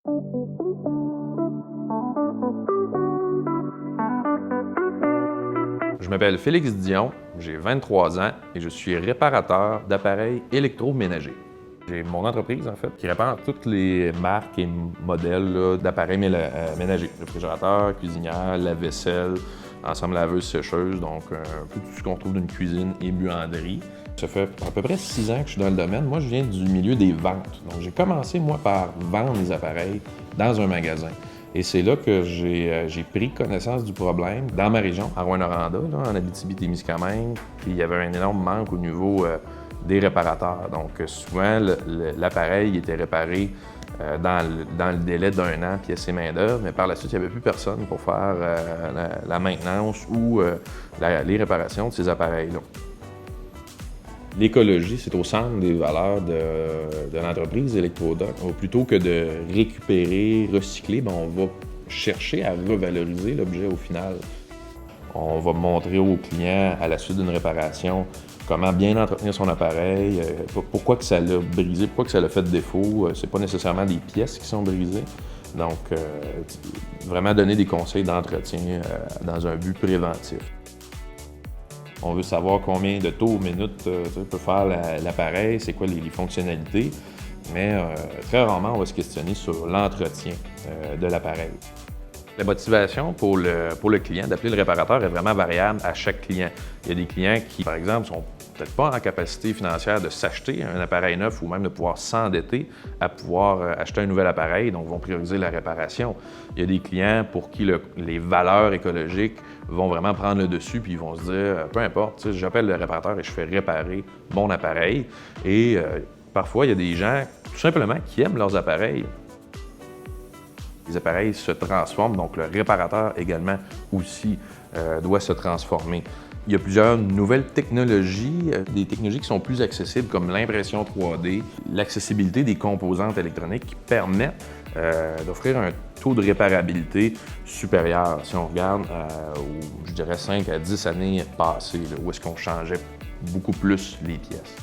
Je m'appelle Félix Dion, j'ai 23 ans et je suis réparateur d'appareils électroménagers. J'ai mon entreprise, en fait, qui répare toutes les marques et modèles d'appareils ménagers. Réfrigérateur, cuisinière, lave-vaisselle, ensemble laveuse, sécheuse, donc un peu tout ce qu'on trouve d'une cuisine et buanderie. Ça fait à peu près 6 ans que je suis dans le domaine. Moi, je viens du milieu des ventes. Donc, j'ai commencé, moi, par vendre les appareils dans un magasin. Et c'est là que j'ai pris connaissance du problème dans ma région, à Rouyn-Noranda, en Abitibi-Témiscamingue. Puis il y avait un énorme manque au niveau des réparateurs. Donc souvent, l'appareil était réparé dans le délai d'1 an, pièce et main-d'œuvre, mais par la suite, il n'y avait plus personne pour faire la maintenance ou les réparations de ces appareils-là. L'écologie, c'est au centre des valeurs de l'entreprise Electrodoc. Plutôt que de récupérer, recycler, on va chercher à revaloriser l'objet au final. On va montrer aux clients, à la suite d'une réparation, comment bien entretenir son appareil, pourquoi que ça l'a brisé, pourquoi que ça l'a fait défaut. C'est pas nécessairement des pièces qui sont brisées. Donc, vraiment donner des conseils d'entretien dans un but préventif. On veut savoir combien de tours minutes peut faire l'appareil, c'est quoi les fonctionnalités, mais très rarement, on va se questionner sur l'entretien de l'appareil. La motivation pour le client d'appeler le réparateur est vraiment variable à chaque client. Il y a des clients qui, par exemple, sont peut-être pas en capacité financière de s'acheter un appareil neuf ou même de pouvoir s'endetter à pouvoir acheter un nouvel appareil, donc vont prioriser la réparation. Il y a des clients pour qui les valeurs écologiques vont vraiment prendre le dessus puis ils vont se dire, peu importe, j'appelle le réparateur et je fais réparer mon appareil. Et parfois, il y a des gens, tout simplement, qui aiment leurs appareils. Les appareils se transforment, donc le réparateur également aussi doit se transformer. Il y a plusieurs nouvelles technologies, des technologies qui sont plus accessibles comme l'impression 3D, l'accessibilité des composantes électroniques qui permettent d'offrir un taux de réparabilité supérieur. Si on regarde je dirais 5 à 10 années passées, où est-ce qu'on changeait beaucoup plus les pièces.